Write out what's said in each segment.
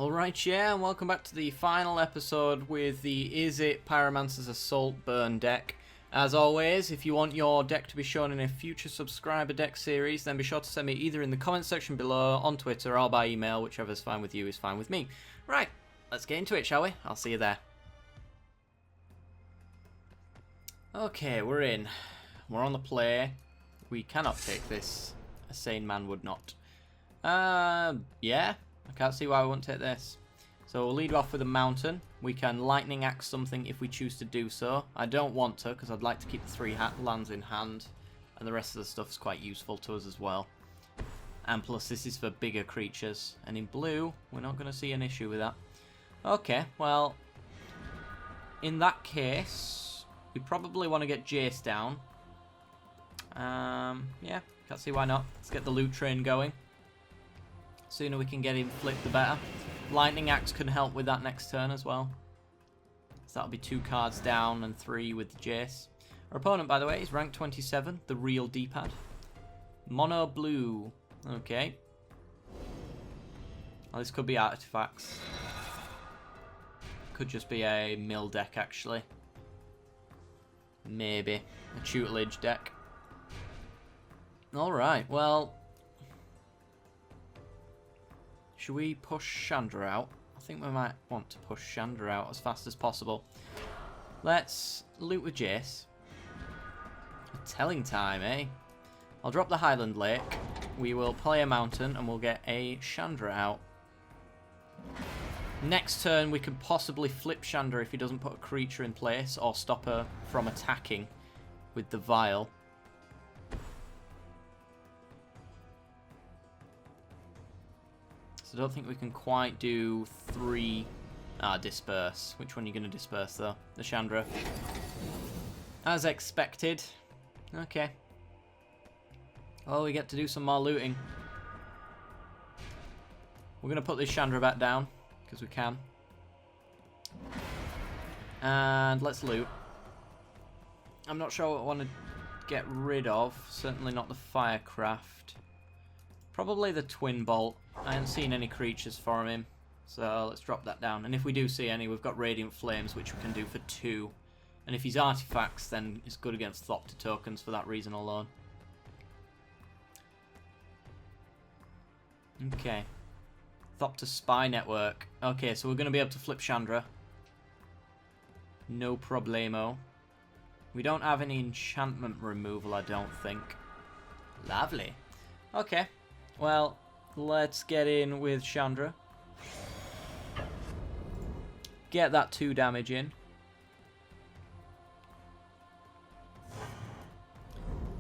Alright, yeah, and welcome back to the final episode with the Is It Pyromancers Assault Burn deck. As always, if you want your deck to be shown in a future subscriber deck series, then be sure to send me either in the comment section below, on Twitter, or by email. Whichever's fine with you is fine with me. Right, let's get into it, shall we? I'll see you there. Okay, we're in. We're on the play. We cannot take this. A sane man would not. Yeah. I can't see why we won't take this. So we'll lead off with a mountain. We can lightning axe something if we choose to do so. I don't want to because I'd like to keep the three lands in hand. And the rest of the stuff is quite useful to us as well. And plus this is for bigger creatures. And in blue, we're not going to see an issue with that. Okay, well, in that case, we probably want to get Jace down. Yeah, can't see why not. Let's get the loot train going. Sooner we can get him flipped, the better. Lightning Axe can help with that next turn as well. So that'll be 2 cards down and 3 with the Jace. Our opponent, by the way, is rank 27, the real D-pad. Mono blue. Okay. Well, this could be artifacts. Could just be a mill deck, actually. Maybe. A tutelage deck. Alright, well, should we push Chandra out? I think we might want to push Chandra out as fast as possible. Let's loot with Jace. A telling time, eh? I'll drop the Highland Lake. We will play a mountain and we'll get a Chandra out. Next turn we can possibly flip Chandra if he doesn't put a creature in place or stop her from attacking with the Vial. I don't think we can quite do 3 disperse. Which one are you going to disperse though? The Chandra. As expected. Okay. Well, we get to do some more looting. We're going to put this Chandra back down because we can. And let's loot. I'm not sure what I want to get rid of. Certainly not the Firecraft. Probably the Twin Bolt. I haven't seen any creatures from him, so let's drop that down. And if we do see any, we've got Radiant Flames, which we can do for 2. And if he's artifacts, then it's good against Thopter tokens for that reason alone. Okay. Thopter Spy Network. Okay, so we're going to be able to flip Chandra. No problemo. We don't have any enchantment removal, I don't think. Lovely. Okay. Well, let's get in with Chandra. Get that 2 damage in.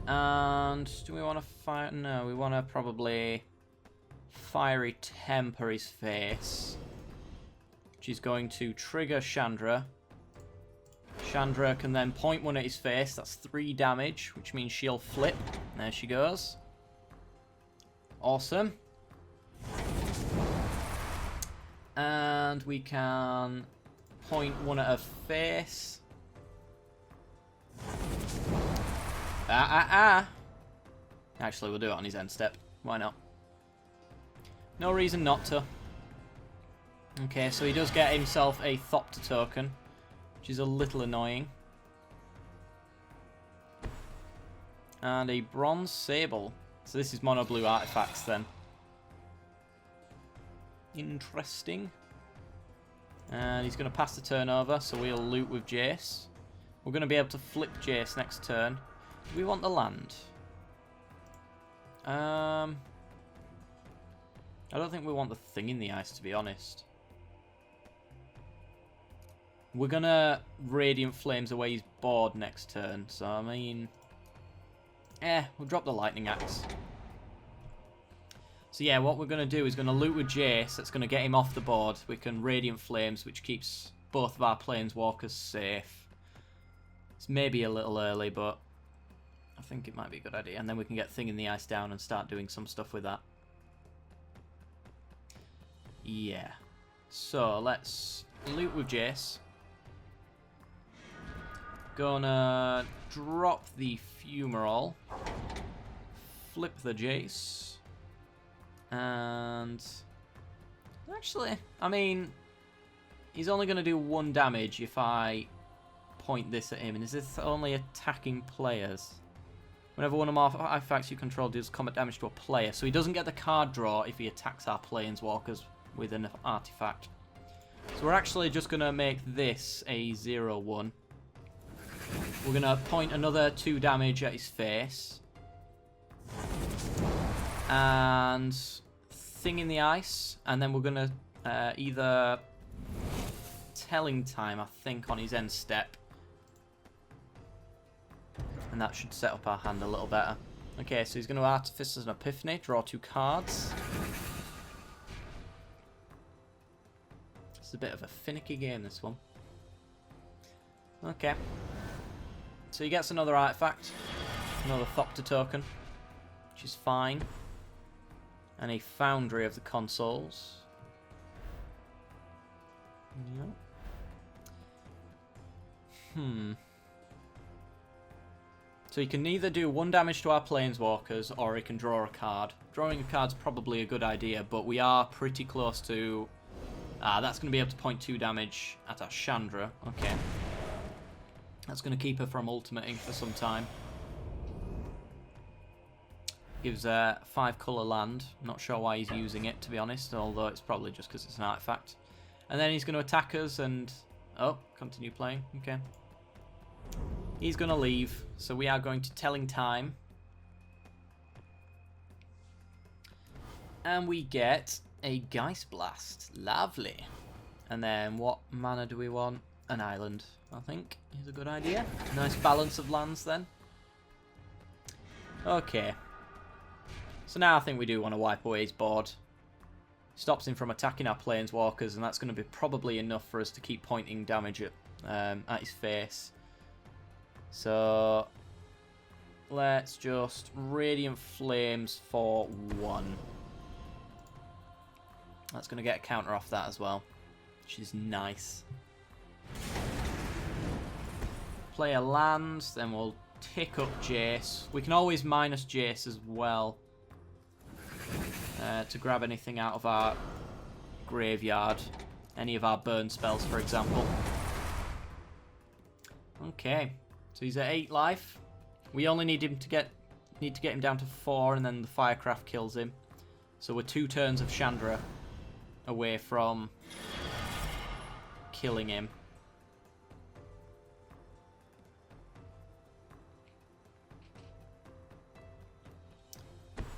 And do we want to fire? No, we want to probably Fiery Temper his face. Which is going to trigger Chandra. Chandra can then point 1 at his face. That's 3 damage, which means she'll flip. There she goes. Awesome. And we can point 1 at her face. Actually, we'll do it on his end step. Why not? No reason not to. Okay, so he does get himself a Thopter token, which is a little annoying. And a Bronze Sable. So this is mono blue artifacts then. Interesting. And he's going to pass the turn over, so we'll loot with Jace. We're going to be able to flip Jace next turn. Do we want the land? I don't think we want the thing in the ice, to be honest. We're going to Radiant Flames away his board next turn, so I mean, we'll drop the Lightning Axe. So yeah, what we're going to do is going to loot with Jace. That's going to get him off the board. We can Radiant Flames, which keeps both of our Planeswalkers safe. It's maybe a little early, but I think it might be a good idea. And then we can get Thing in the Ice down and start doing some stuff with that. Yeah. So let's loot with Jace. Gonna drop the Fumarole. Flip the Jace. And Actually, I mean, he's only going to do 1 damage if I point this at him. And is this only attacking players? Whenever one of my artifacts you control deals combat damage to a player. So he doesn't get the card draw if he attacks our planeswalkers with an artifact. So we're actually just going to make this a 0-1. We're going to point another 2 damage at his face. And thing in the ice. And then we're going to either telling time, I think, on his end step. And that should set up our hand a little better. Okay, so he's going to Artifice an Epiphany, draw 2 cards. It's a bit of a finicky game, this one. Okay. So he gets another artifact, another Thopter token, which is fine. And a Foundry of the Consoles. Yep. So he can either do 1 damage to our planeswalkers, or he can draw a card. Drawing a card's probably a good idea, but we are pretty close to... that's going to be able to point 2 damage at our Chandra. Okay. That's going to keep her from ultimating for some time. Gives a 5-colour land. Not sure why he's using it, to be honest, although it's probably just because it's an artifact. And then he's going to attack us and... Oh, continue playing. Okay. He's going to leave, so we are going to Telling Time. And we get a Geist Blast. Lovely. And then what mana do we want? An island, I think, is a good idea. Nice balance of lands then. Okay. So now I think we do want to wipe away his board. Stops him from attacking our planeswalkers, and that's going to be probably enough for us to keep pointing damage at his face. So let's just Radiant Flames for 1. That's going to get a counter off that as well, which is nice. Play a land, then we'll tick up Jace. We can always minus Jace as well to grab anything out of our graveyard. Any of our burn spells, for example. Okay. So he's at 8 life. We only need him to get him down to 4, and then the Firecraft kills him. So we're 2 turns of Chandra away from killing him.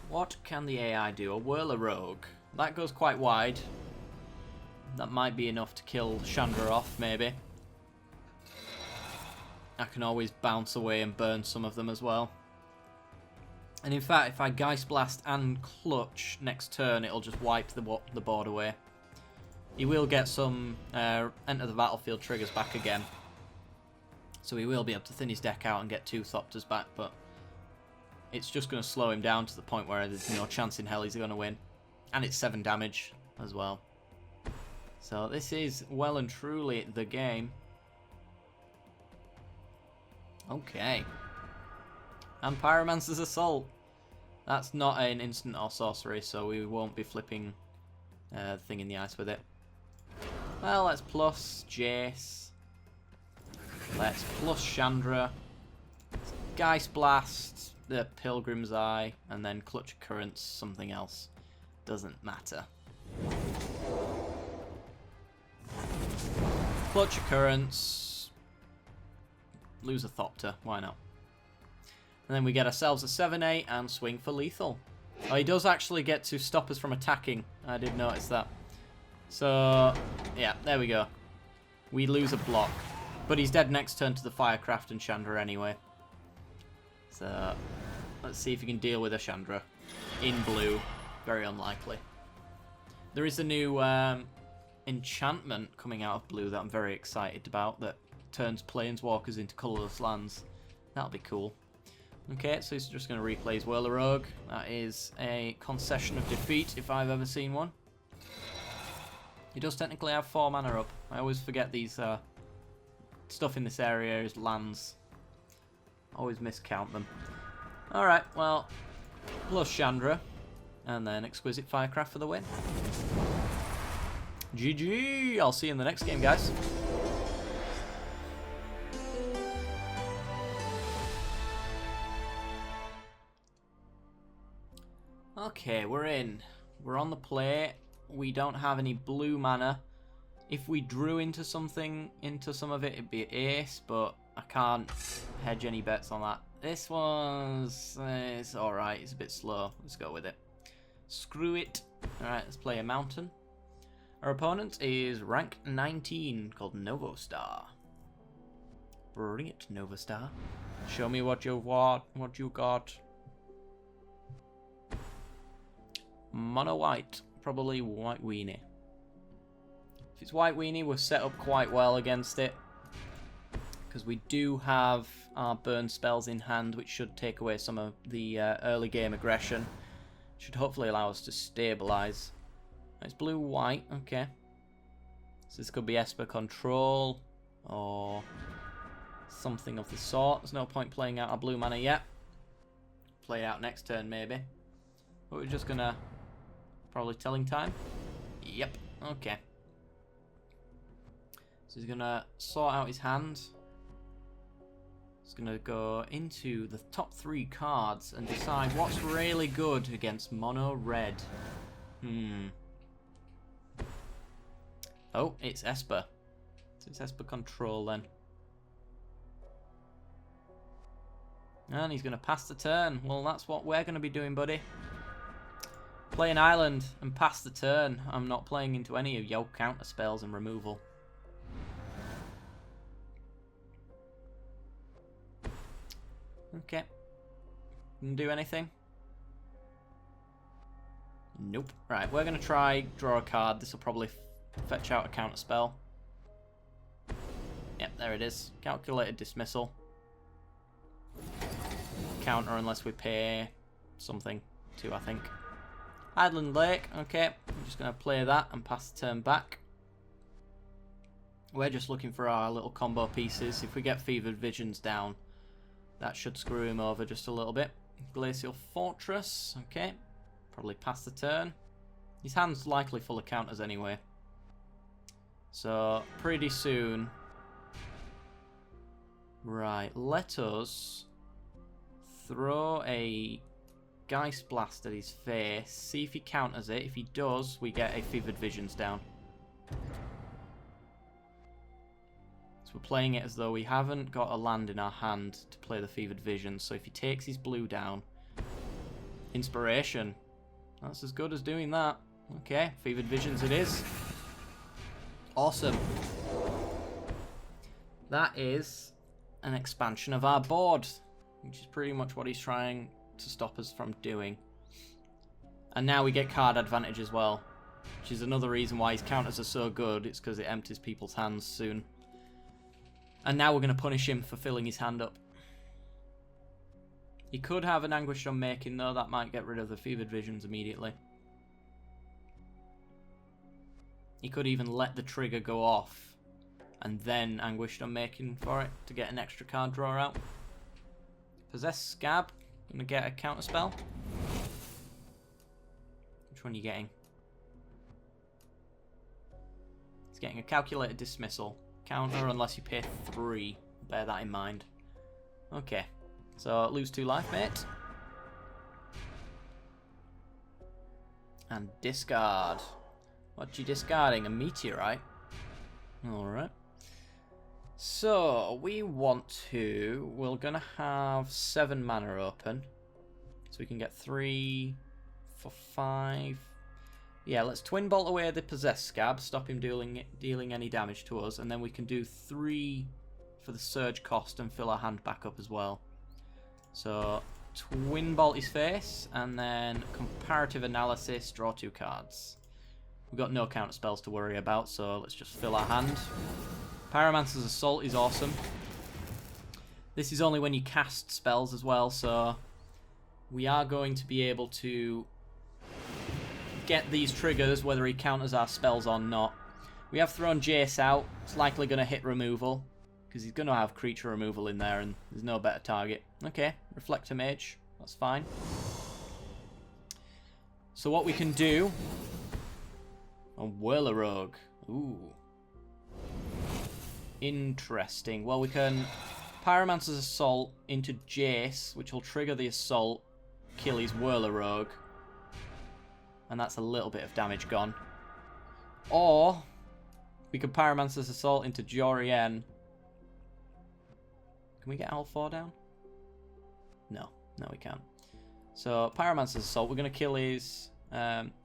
What can the AI do? A Whirler Rogue. That goes quite wide. That might be enough to kill Chandra off, maybe. I can always bounce away and burn some of them as well. And in fact, if I Geist Blast and Clutch next turn, it'll just wipe the board away. He will get some Enter the Battlefield triggers back again. So he will be able to thin his deck out and get 2 Thopters back, but it's just going to slow him down to the point where there's no chance in hell he's going to win. And it's 7 damage as well. So this is well and truly the game. Okay. And Pyromancer's Assault. That's not an instant or sorcery, so we won't be flipping the thing in the ice with it. Well, let's plus Jace. Let's plus Chandra. Geist Blast, the Pilgrim's Eye, and then Clutch Currents, something else. Doesn't matter. Clutch Currents. Lose a Thopter, why not? And then we get ourselves a 7/8 and swing for lethal. Oh, he does actually get to stop us from attacking. I did notice that. So, yeah, there we go. We lose a block. But he's dead next turn to the Firecraft and Chandra anyway. So, let's see if he can deal with a Chandra. In blue. Very unlikely. There is a new enchantment coming out of blue that I'm very excited about that turns planeswalkers into colourless lands. That'll be cool. Okay, so he's just going to replay his Whirler Rogue. That is a concession of defeat if I've ever seen one. He does technically have 4 mana up. I always forget these stuff in this area is lands. Always miscount them. Alright, well, plus Chandra. And then Exquisite Firecraft for the win. GG. I'll see you in the next game, guys. Okay, we're in. We're on the play. We don't have any blue mana. If we drew into some of it, it'd be ace, but I can't hedge any bets on that. This one's it's alright. It's a bit slow. Let's go with it. Screw it. Alright, let's play a mountain. Our opponent is rank 19, called Novostar. Bring it, Novostar. Show me what you got. Mono white, probably white weenie. If it's white weenie, we're set up quite well against it, because we do have our burn spells in hand, which should take away some of the early game aggression. Should hopefully allow us to stabilize. It's blue-white, okay. So this could be Esper control, or something of the sort. There's no point playing out our blue mana yet. Play it out next turn, maybe. But we're just gonna... Probably telling time? Yep, okay. So he's gonna sort out his hand. He's gonna go into the top 3 cards and decide what's really good against mono red. Oh, it's Esper. So it's Esper control then. And he's going to pass the turn. Well, that's what we're going to be doing, buddy. Play an island and pass the turn. I'm not playing into any of your counter spells and removal. Okay. Didn't do anything? Nope. Right, we're going to try draw a card. This will probably fetch out a counter spell. Yep, there it is. Calculated dismissal. Counter unless we pay something too, I think. Island Lake, okay. I'm just going to play that and pass the turn back. We're just looking for our little combo pieces. If we get Fevered Visions down, that should screw him over just a little bit. Glacial Fortress, okay. Probably pass the turn. His hand's likely full of counters anyway. So, pretty soon. Right, let us throw a Geist Blast at his face, see if he counters it. If he does, we get a Fevered Visions down. So we're playing it as though we haven't got a land in our hand to play the Fevered Visions. So if he takes his blue down, Inspiration. That's as good as doing that. Okay, Fevered Visions it is. Awesome. That is an expansion of our board, which is pretty much what he's trying to stop us from doing. And now we get card advantage as well, which is another reason why his counters are so good. It's because it empties people's hands soon. And now we're going to punish him for filling his hand up. He could have an Anguished Unmaking though. That might get rid of the Fevered Visions immediately. He could even let the trigger go off and then Anguished Unmaking for it to get an extra card draw out. Possessed Scab. Gonna get a counter spell. Which one are you getting? He's getting a Calculated Dismissal. Counter unless you pay 3. Bear that in mind. Okay. So lose 2 life, mate. And discard. What you discarding? A Meteorite. Alright. So, we're gonna have 7 mana open. So we can get 3 for 5. Yeah, let's Twin Bolt away the Possessed Scab, stop him dealing any damage to us, and then we can do 3 for the Surge cost and fill our hand back up as well. So, Twin Bolt his face, and then Comparative Analysis, draw 2 cards. We've got no counter spells to worry about, so let's just fill our hand. Pyromancer's Assault is awesome. This is only when you cast spells as well, so we are going to be able to get these triggers whether he counters our spells or not. We have thrown Jace out. It's likely going to hit removal because he's going to have creature removal in there and there's no better target. Okay, Reflector Mage. That's fine. So what we can do A Whirler Rogue. Ooh. Interesting. Well, we can Pyromancer's Assault into Jace, which will trigger the assault, kill his Whirler Rogue. And that's a little bit of damage gone. Or we could Pyromancer's Assault into Jorian. Can we get all 4 down? No. No, we can't. So, Pyromancer's Assault. We're going to kill his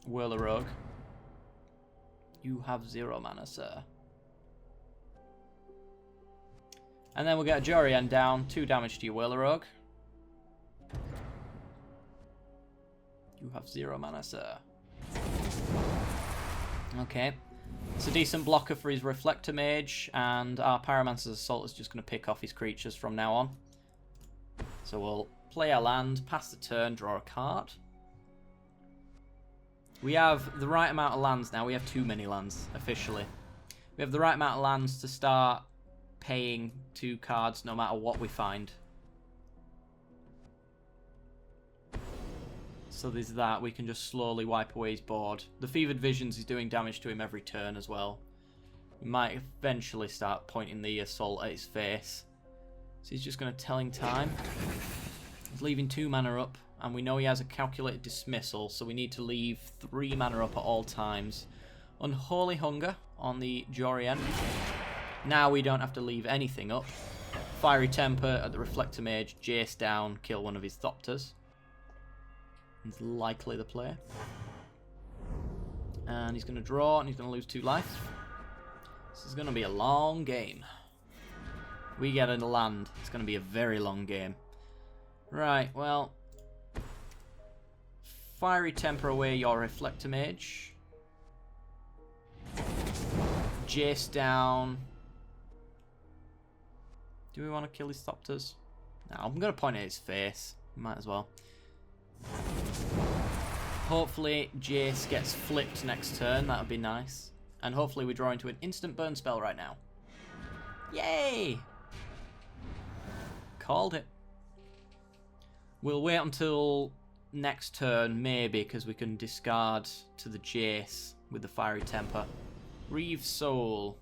Whirler Rogue. You have 0 mana, sir. And then we'll get a Jorian down. 2 damage to your Whirler Rogue. You have 0 mana, sir. Okay. It's a decent blocker for his Reflector Mage. And our Pyromancer's Assault is just going to pick off his creatures from now on. So we'll play our land, pass the turn, draw a card. We have the right amount of lands now. We have too many lands, officially. We have the right amount of lands to start paying 2 cards no matter what we find. So there's that. We can just slowly wipe away his board. The Fevered Visions is doing damage to him every turn as well. We might eventually start pointing the assault at his face. So he's just going to Telling Time. He's leaving 2 mana up, and we know he has a Calculated Dismissal, so we need to leave 3 mana up at all times. Unholy Hunger on the Jorian. Now we don't have to leave anything up. Fiery Temper at the Reflector Mage, Jace down, kill one of his Thopters. It's likely the play. And he's going to draw, and he's going to lose 2 life. This is going to be a long game. We get a land. It's going to be a very long game. Right, well. Fiery Temper away your Reflector Mage. Jace down. Do we want to kill his Thopters? No, I'm going to point at his face. Might as well. Hopefully Jace gets flipped next turn. That would be nice. And hopefully we draw into an instant burn spell right now. Yay! Called it. We'll wait until next turn, maybe, because we can discard to the Jace with the Fiery Temper. Reeve Soul.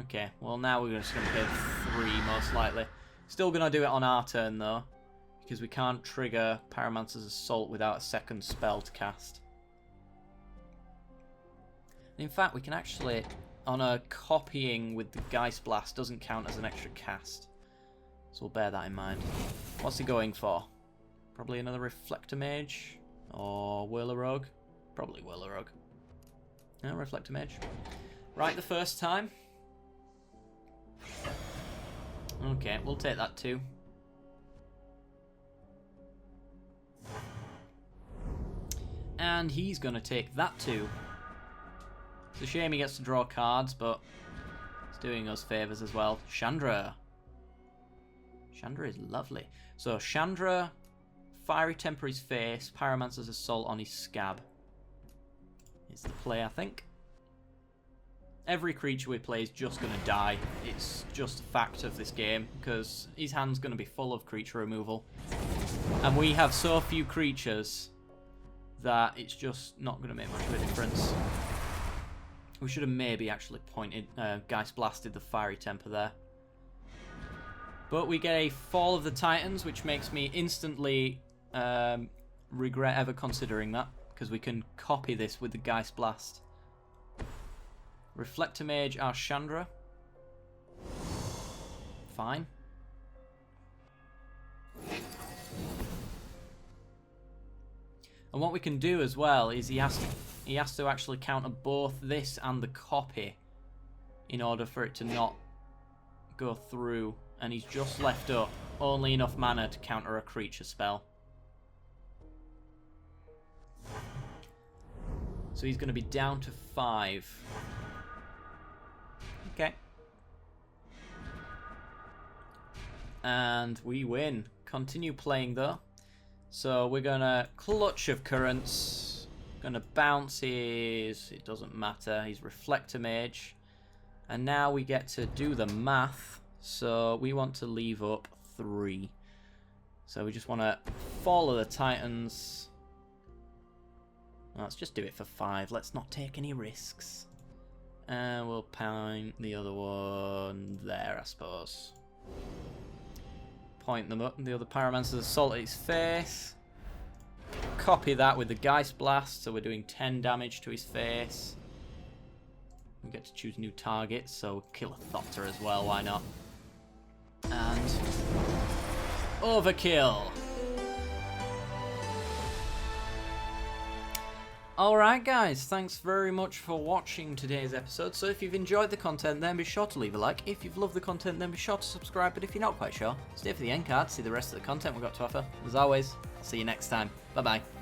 Okay, well now we're just going to pay 3, most likely. Still going to do it on our turn, though, because we can't trigger Pyromancer's Assault without a second spell to cast. In fact, we can actually, on a copying with the Geist Blast, doesn't count as an extra cast. So we'll bear that in mind. What's he going for? Probably another Reflector Mage? Or Whirler Rogue? Probably Whirler Rogue. No, Reflector Mage. Right the first time. Okay, we'll take that too. And he's going to take that too. It's a shame he gets to draw cards, but it's doing us favours as well. Chandra. Chandra is lovely. So Chandra, Fiery Temper his face, Pyromancer's Assault on his Scab. It's the play, I think. Every creature we play is just going to die. It's just a fact of this game, because his hand's going to be full of creature removal. And we have so few creatures that it's just not going to make much of a difference. We should have maybe actually pointed, Geist Blasted the Fiery Temper there. But we get a Fall of the Titans, which makes me instantly regret ever considering that, because we can copy this with the Geist Blast. Reflector Mage our Chandra. Fine. And what we can do as well is he has to actually counter both this and the copy in order for it to not go through. And he's just left up only enough mana to counter a creature spell. So he's going to be down to 5. Okay. And we win. Continue playing though. So we're going to Clutch of Currents. Going to bounce his... It doesn't matter. He's Reflector Mage. And now we get to do the math. So we want to leave up 3. So we just want to Fall of the Titans. Let's just do it for 5. Let's not take any risks. And we'll point the other one there, I suppose. Point the other Pyromancer's assault at his face. Copy that with the Geist Blast, so we're doing 10 damage to his face. We get to choose new targets, so kill a Thotter as well, why not? And overkill. Alright guys, thanks very much for watching today's episode. So if you've enjoyed the content, then be sure to leave a like. If you've loved the content, then be sure to subscribe. But if you're not quite sure, stay for the end card, see the rest of the content we've got to offer. As always, I'll see you next time. Bye bye.